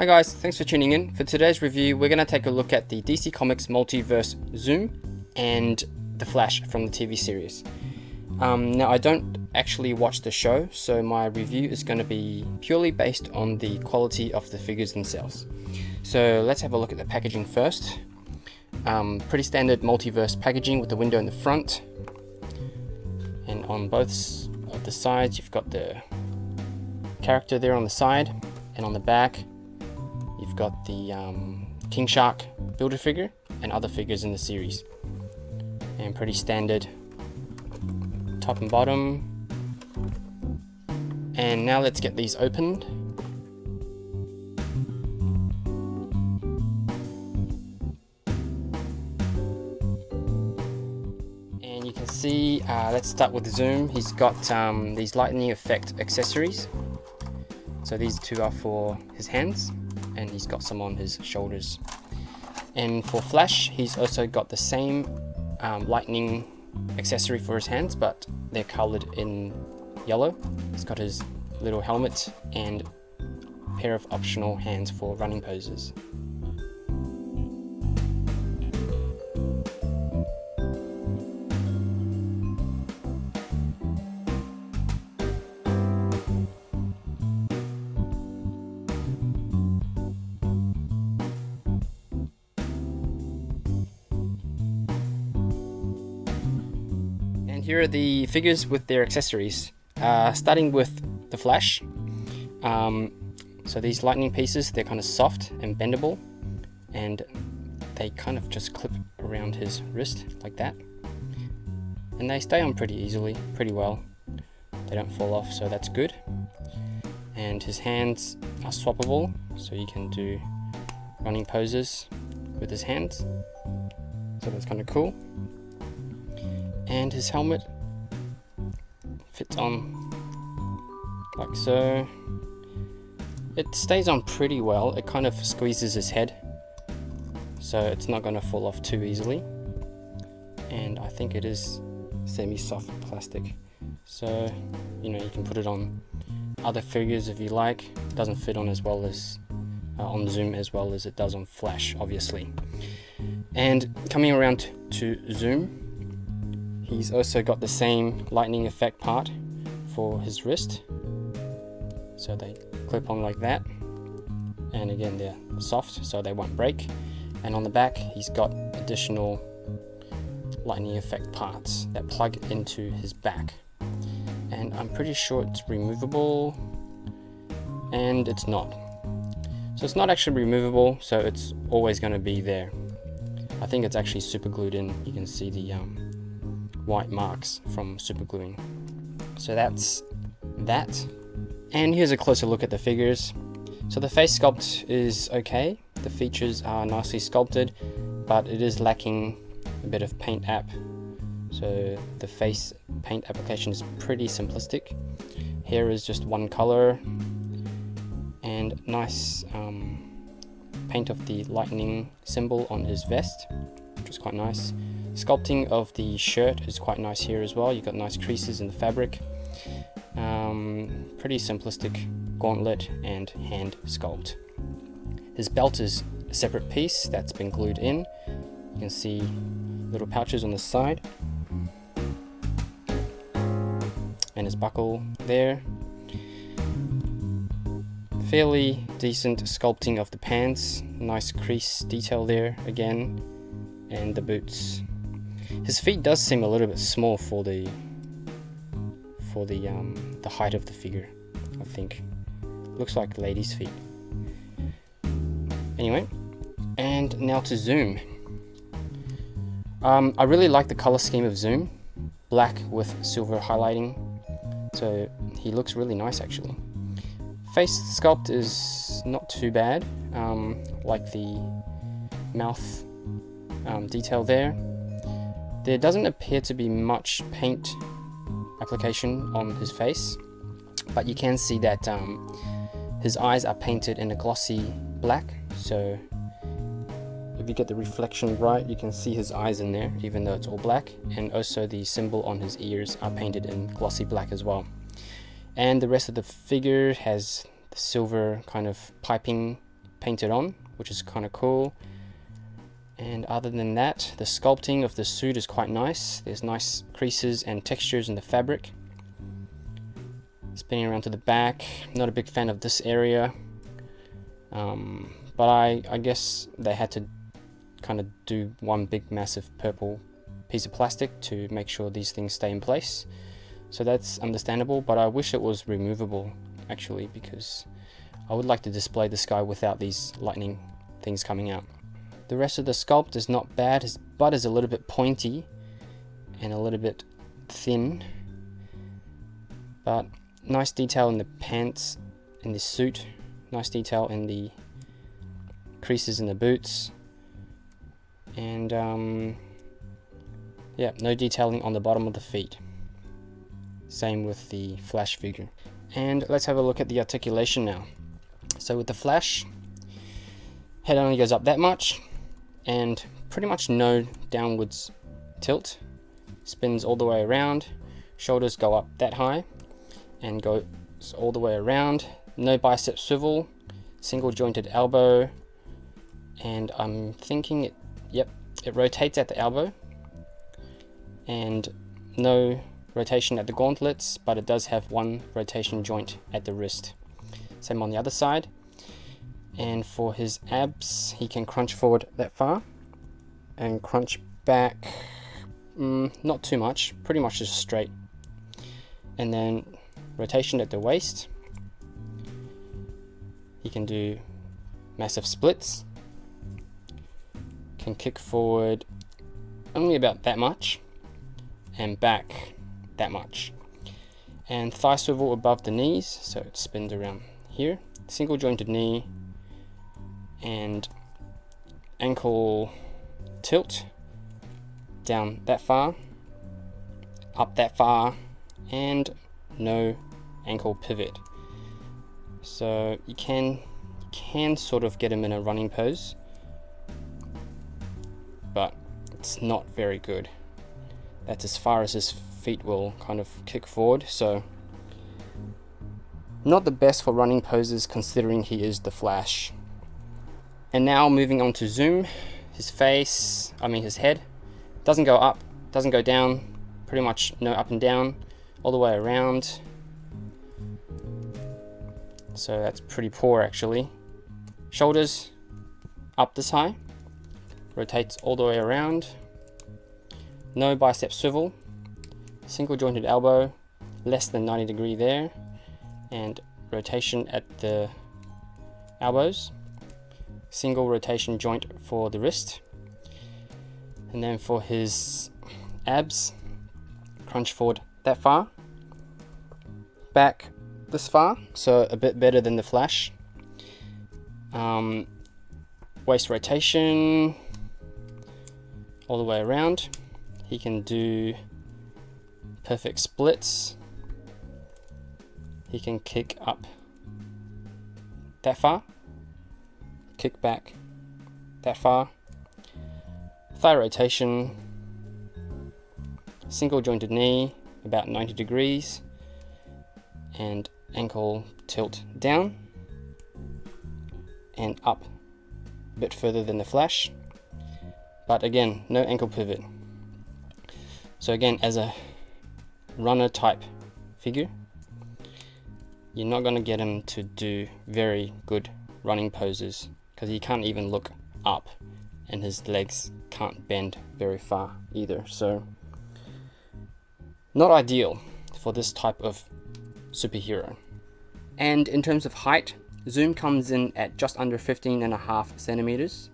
Hi guys, thanks for tuning in. For today's review, we're going to take a look at the DC Comics Multiverse Zoom and the Flash from the TV series. Now, I don't actually watch the show, so my review is going to be purely based on the quality of the figures themselves. So let's have a look at the packaging first. Pretty standard Multiverse packaging with the window in the front. And on both of the sides, you've got the character there on the side, and on the back you've got the King Shark builder figure and other figures in the series. And pretty standard top and bottom. And now let's get these opened. And you can see, let's start with Zoom. He's got these lightning effect accessories. So these two are for his hands, and he's got some on his shoulders. And for Flash, he's also got the same lightning accessory for his hands, but they're colored in yellow. He's got his little helmet and a pair of optional hands for running poses. Here are the figures with their accessories, starting with the Flash. So these lightning pieces, they're kind of soft and bendable, and they kind of just clip around his wrist like that, and they stay on pretty easily, pretty well. They don't fall off, so that's good. And his hands are swappable, so you can do running poses with his hands, so that's kind of cool. And his helmet fits on like so. It stays on pretty well. It kind of squeezes his head, so it's not going to fall off too easily. And I think it is semi-soft plastic, so you can put it on other figures if you like. It doesn't fit on as well as on Zoom as well as it does on Flash, obviously. And coming around to Zoom, he's also got the same lightning effect part for his wrist. So they clip on like that. And again, they're soft, so they won't break. And on the back, he's got additional lightning effect parts that plug into his back. And I'm pretty sure it's removable, and it's not. So it's not actually removable, so it's always going to be there. I think it's actually super glued in. You can see the white marks from super gluing. So that's that. And here's a closer look at the figures. So the face sculpt is okay. The features are nicely sculpted, but it is lacking a bit of paint app. So the face paint application is pretty simplistic. Hair is just one color, and nice paint of the lightning symbol on his vest, which is quite nice. Sculpting of the shirt is quite nice here as well. You've got nice creases in the fabric. Pretty simplistic gauntlet and hand sculpt. His belt is a separate piece that's been glued in. You can see little pouches on the side. And his buckle there. Fairly decent sculpting of the pants. Nice crease detail there again. And the boots. His feet does seem a little bit small for the height of the figure, I think. Looks like ladies' feet. Anyway, and now to Zoom. I really like the color scheme of Zoom, black with silver highlighting. So he looks really nice actually. Face sculpt is not too bad, like the mouth detail there. There doesn't appear to be much paint application on his face, but you can see that his eyes are painted in a glossy black, so if you get the reflection right, you can see his eyes in there, even though it's all black. And also the symbol on his ears are painted in glossy black as well. And the rest of the figure has the silver kind of piping painted on, which is kind of cool. And other than that, the sculpting of the suit is quite nice. There's nice creases and textures in the fabric. Spinning around to the back, not a big fan of this area, but I guess they had to kind of do one big massive purple piece of plastic to make sure these things stay in place. So that's understandable, but I wish it was removable actually, because I would like to display the sky without these lightning things coming out. The rest of the sculpt is not bad. His butt is a little bit pointy and a little bit thin, but nice detail in the pants, in the suit, nice detail in the creases in the boots, and yeah, no detailing on the bottom of the feet. Same with the Flash figure. And let's have a look at the articulation now. So with the Flash, head only goes up that much and pretty much no downwards tilt. Spins all the way around, shoulders go up that high and goes all the way around. No bicep swivel, single jointed elbow, and I'm thinking it rotates at the elbow, and no rotation at the gauntlets, but it does have one rotation joint at the wrist. Same on the other side. And for his abs, he can crunch forward that far and crunch back, not too much, pretty much just straight. And then rotation at the waist. He can do massive splits, can kick forward only about that much and back that much, and thigh swivel above the knees, so it spins around here, single jointed knee, and ankle tilt down that far, up that far, and no ankle pivot. So you can sort of get him in a running pose, but it's not very good. That's as far as his feet will kind of kick forward, so not the best for running poses considering he is the Flash. And now moving on to zoom, his head doesn't go up, doesn't go down, pretty much no up and down, all the way around. So that's pretty poor actually. Shoulders up this high, rotates all the way around, no bicep swivel, single jointed elbow, less than 90 degree there, and rotation at the elbows, single rotation joint for the wrist. And then for his abs, crunch forward that far, back this far, so a bit better than the Flash. Waist rotation all the way around. He can do perfect splits. He can kick up that far, kick back that far, thigh rotation, single jointed knee about 90 degrees, and ankle tilt down and up a bit further than the Flash, but again no ankle pivot. So again, as a runner type figure, you're not going to get him to do very good running poses because he can't even look up and his legs can't bend very far either. So not ideal for this type of superhero. And in terms of height, zoom comes in at just under 15.5 centimeters,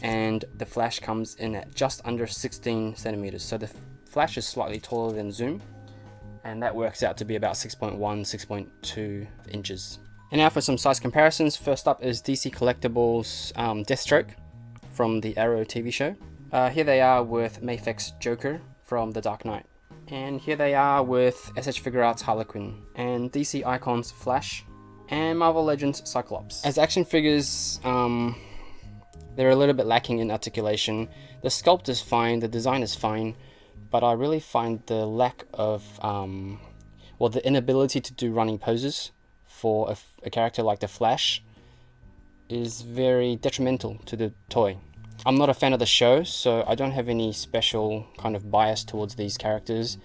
and the Flash comes in at just under 16 centimeters. So the Flash is slightly taller than zoom, and that works out to be about 6.1, 6.2 inches. And now for some size comparisons. First up is DC Collectibles Deathstroke from the Arrow TV show. Here they are with Mafek's Joker from The Dark Knight. And here they are with SH Figure Arts Harlequin, and DC Icons Flash, and Marvel Legends Cyclops. As action figures, they're a little bit lacking in articulation. The sculpt is fine, the design is fine, but I really find the lack of, the inability to do running poses for a character like the Flash is very detrimental to the toy. I'm not a fan of the show, so I don't have any special kind of bias towards these characters.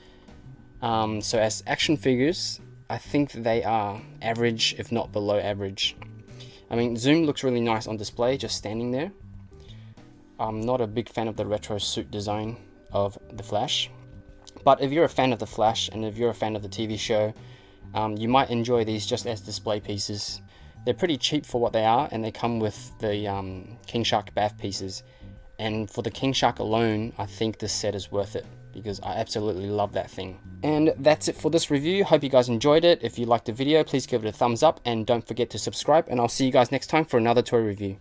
So as action figures, I think they are average, if not below average. I mean, Zoom looks really nice on display, just standing there. I'm not a big fan of the retro suit design of the Flash. But if you're a fan of the Flash, and if you're a fan of the TV show, you might enjoy these just as display pieces. They're pretty cheap for what they are, and they come with the King Shark bath pieces. And for the King Shark alone, I think this set is worth it, because I absolutely love that thing. And that's it for this review. Hope you guys enjoyed it. If you liked the video, please give it a thumbs up, and don't forget to subscribe, and I'll see you guys next time for another toy review.